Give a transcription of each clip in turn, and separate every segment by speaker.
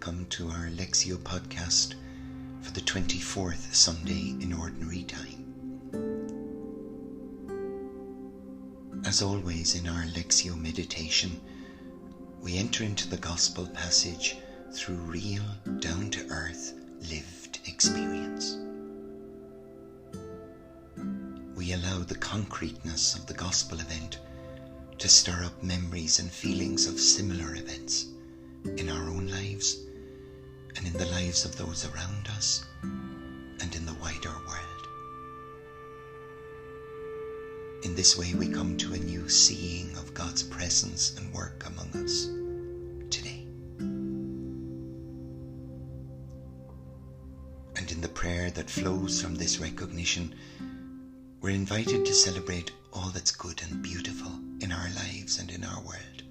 Speaker 1: welcome to our Lectio podcast for the 24th Sunday in Ordinary Time. As always in our Lectio meditation, we enter into the Gospel passage through real, down-to-earth, lived experience. We allow the concreteness of the Gospel event to stir up memories and feelings of similar events in our own lives and in the lives of those around us and in the wider world. In this way we come to a new seeing of God's presence and work among us today. And in the prayer that flows from this recognition, we're invited to celebrate all that's good and beautiful in our lives and in our world.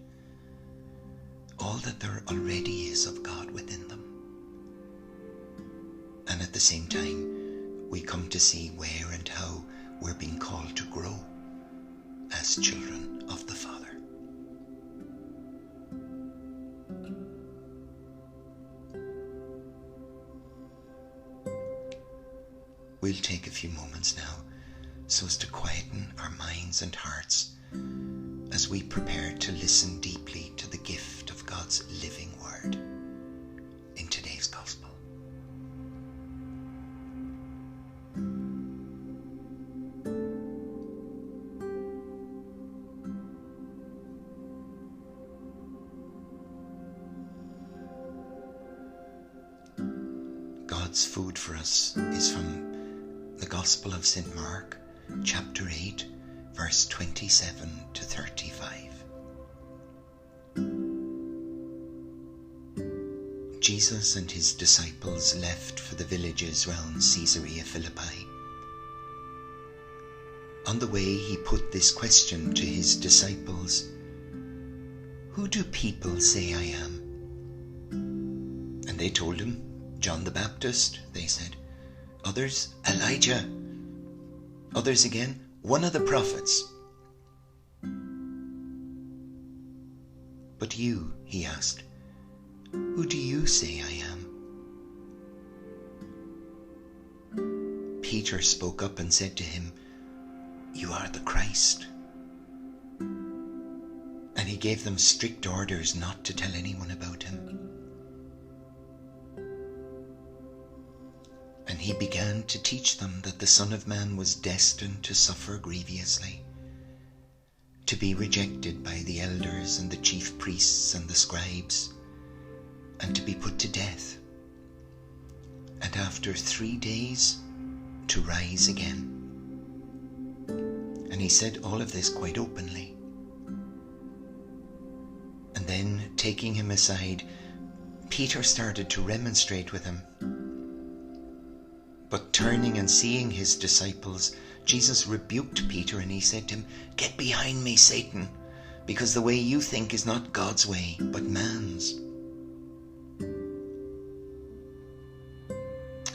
Speaker 1: All that there already is of God within them. And at the same time, we come to see where and how we're being called to grow as children of the Father. We'll take a few moments now so as to quieten our minds and hearts as we prepare to listen deeply to the gift of God's living word in today's Gospel. God's food for us is from the Gospel of St. Mark, chapter 8, verse 27 to 35. Jesus and his disciples left for the villages round Caesarea Philippi. On the way he put this question to his disciples: "Who do people say I am?" And they told him, "John the Baptist," they said. "Others, Elijah. Others again, one of the prophets." "But you," he asked, "who do you say I am?" Peter spoke up and said to him, "You are the Christ." And he gave them strict orders not to tell anyone about him. And he began to teach them that the Son of Man was destined to suffer grievously, to be rejected by the elders and the chief priests and the scribes, and to be put to death, and after 3 days to rise again. And he said all of this quite openly. And then, taking him aside, Peter started to remonstrate with him. But turning and seeing his disciples, Jesus rebuked Peter and he said to him, "Get behind me, Satan, because the way you think is not God's way, but man's."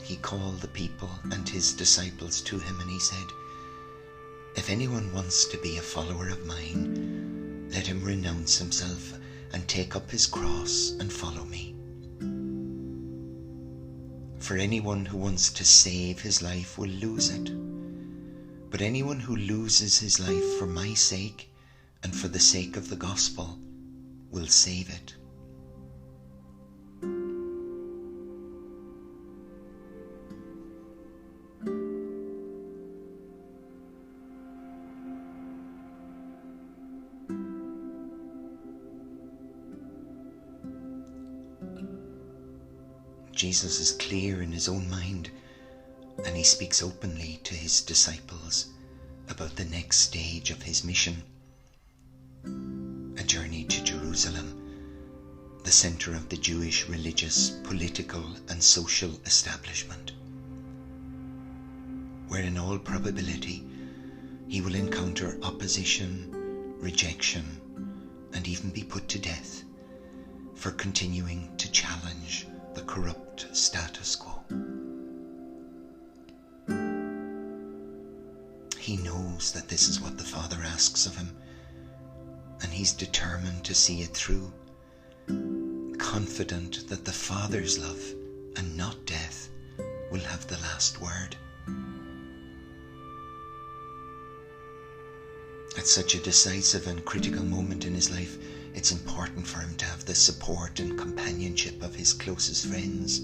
Speaker 1: He called the people and his disciples to him and he said, "If anyone wants to be a follower of mine, let him renounce himself and take up his cross and follow me. For anyone who wants to save his life will lose it. But anyone who loses his life for my sake and for the sake of the gospel will save it." Jesus is clear in his own mind, and he speaks openly to his disciples about the next stage of his mission, a journey to Jerusalem, the center of the Jewish religious, political and social establishment, where in all probability he will encounter opposition, rejection, and even be put to death for continuing to challenge the corrupt status quo. He knows that this is what the Father asks of him, and he's determined to see it through, confident that the Father's love and not death will have the last word. At such a decisive and critical moment in his life, it's important for him to have the support and companionship of his closest friends.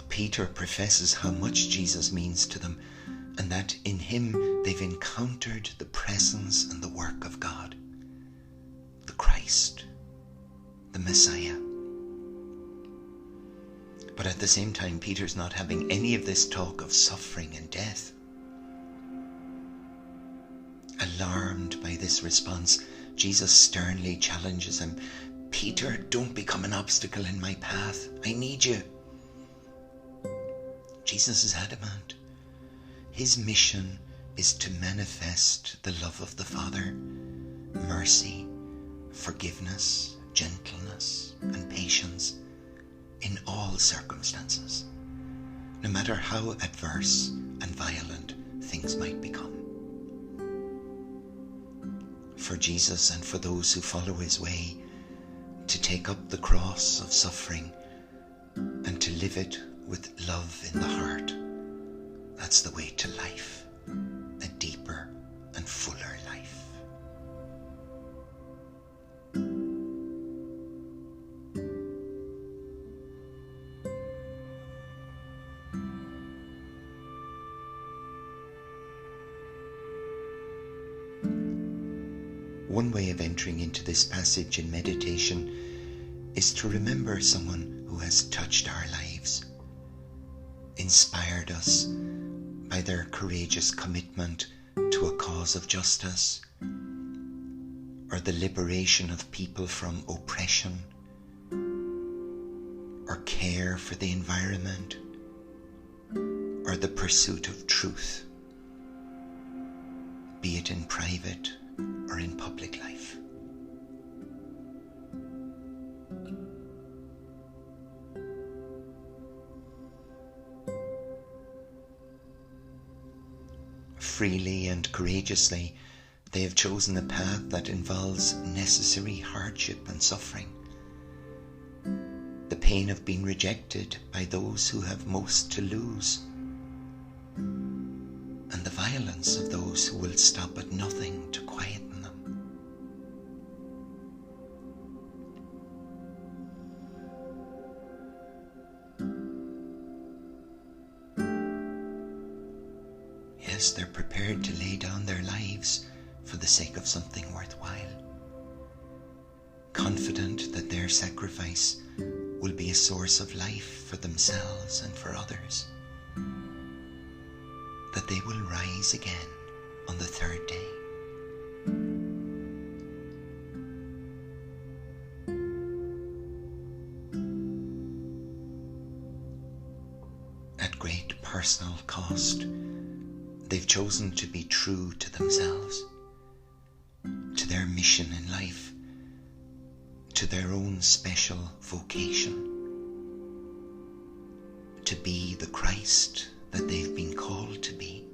Speaker 1: Peter professes how much Jesus means to them, and that in him they've encountered the presence and the work of God, the Christ, the Messiah. But at the same time, Peter's not having any of this talk of suffering and death. Alarmed by this response, Jesus sternly challenges him. Peter, don't become an obstacle in my path. I need you. Jesus is adamant. His mission is to manifest the love of the Father, mercy, forgiveness, gentleness, and patience in all circumstances, no matter how adverse and violent things might become. For Jesus and for those who follow his way, to take up the cross of suffering and to live it with love in the heart, that's the way to life, a deeper and fuller life. One way of entering into this passage in meditation is to remember someone who has touched our lives, inspired us by their courageous commitment to a cause of justice, or the liberation of people from oppression, or care for the environment, or the pursuit of truth, be it in private or in public life. Freely and courageously, they have chosen a path that involves necessary hardship and suffering, the pain of being rejected by those who have most to lose, and the violence of those who will stop at nothing to quieten them. Yes, they're prepared to lay down their lives for the sake of something worthwhile, confident that their sacrifice will be a source of life for themselves and for others, that they will rise again on the third day. At great personal cost, they've chosen to be true to themselves, to their mission in life, to their own special vocation, to be the Christ that they've been called to be.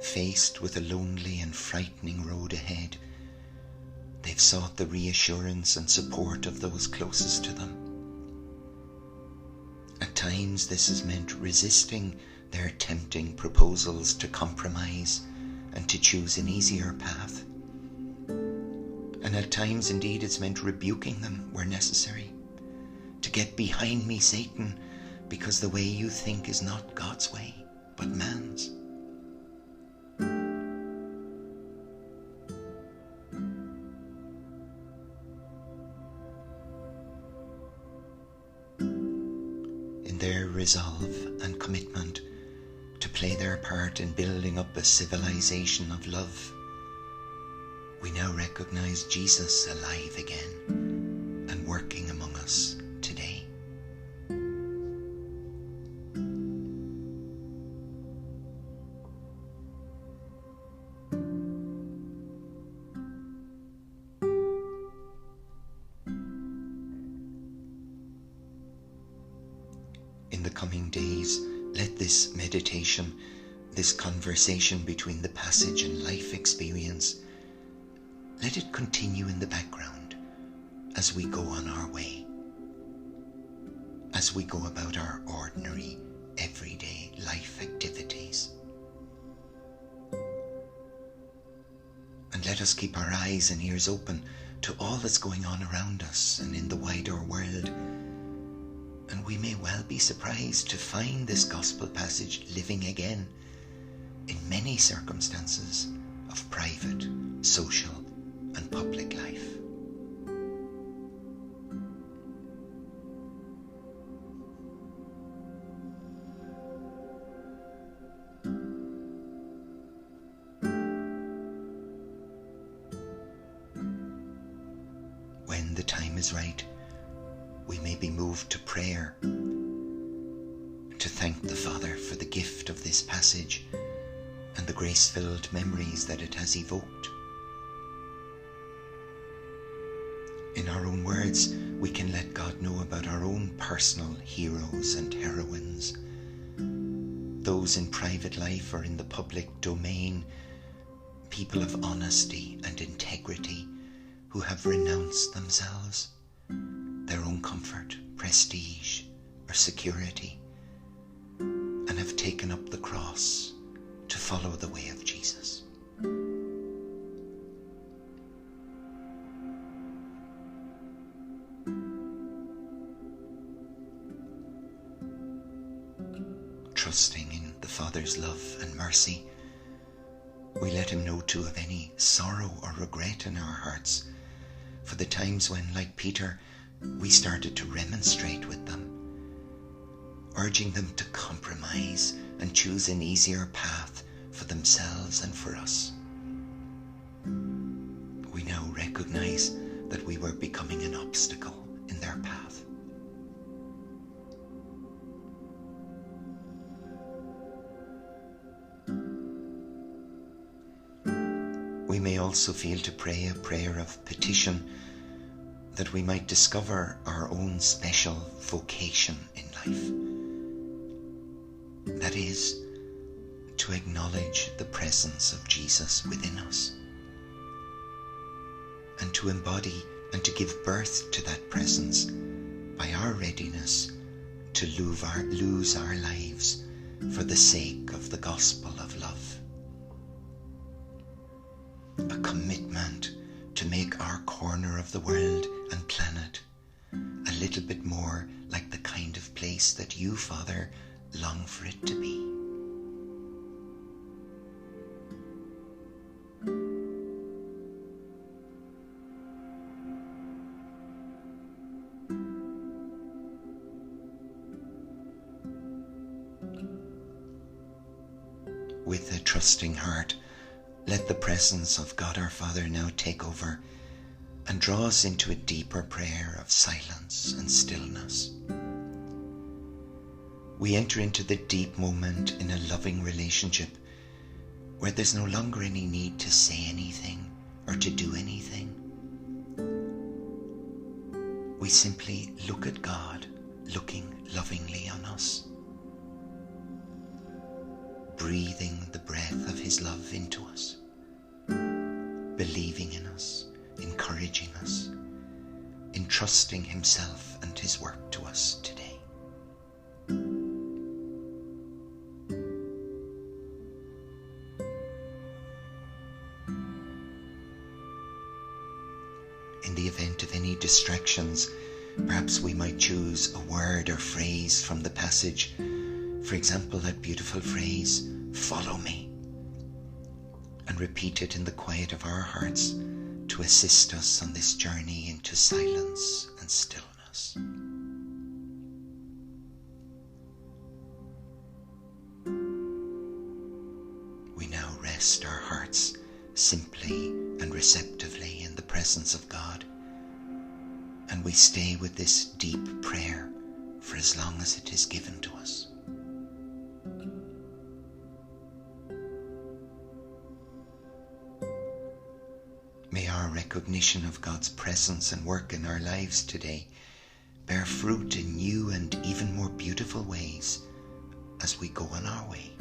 Speaker 1: Faced with a lonely and frightening road ahead, they've sought the reassurance and support of those closest to them. At times this has meant resisting their tempting proposals to compromise and to choose an easier path. And at times indeed it's meant rebuking them where necessary. To get behind me, Satan, because the way you think is not God's way, but man's. In their resolve and commitment to play their part in building up a civilization of love, we now recognize Jesus alive again and working among us today. in the coming days, let this meditation, this conversation between the passage and life experience, let it continue in the background as we go on our way, as we go about our ordinary, everyday life activities. And let us keep our eyes and ears open to all that's going on around us and in the wider world. And we may well be surprised to find this gospel passage living again in many circumstances of private, social, and public life. When the time is right, we may be moved to prayer, to thank the Father for the gift of this passage and the grace-filled memories that it has evoked. In our own words, we can let God know about our own personal heroes and heroines, those in private life or in the public domain, people of honesty and integrity who have renounced themselves, their own comfort, prestige, or security, and have taken up the cross to follow the way of Jesus. Trusting in the Father's love and mercy, we let him know too of any sorrow or regret in our hearts for the times when, like Peter, we started to remonstrate with them, urging them to compromise and choose an easier path for themselves and for us. We now recognize that we were becoming an obstacle in their path. We may also feel to pray a prayer of petition that we might discover our own special vocation in life. That is, to acknowledge the presence of Jesus within us, and to embody and to give birth to that presence by our readiness to lose our lives for the sake of the gospel of love. A commitment to make our corner of the world and planet a little bit more like the kind of place that you, Father, long for it to be. With a trusting heart, let the presence of God our Father now take over and draw us into a deeper prayer of silence and stillness. We enter into the deep moment in a loving relationship where there's no longer any need to say anything or to do anything. We simply look at God looking lovingly on us, breathing the breath of his love into us, believing in us, encouraging us, entrusting himself and his work to us today. In the event of any distractions, perhaps we might choose a word or phrase from the passage. For example, that beautiful phrase, "Follow me," and repeat it in the quiet of our hearts to assist us on this journey into silence and stillness. We now rest our hearts simply and receptively in the presence of God, and we stay with this deep prayer for as long as it is given to us. May our recognition of God's presence and work in our lives today bear fruit in new and even more beautiful ways as we go on our way.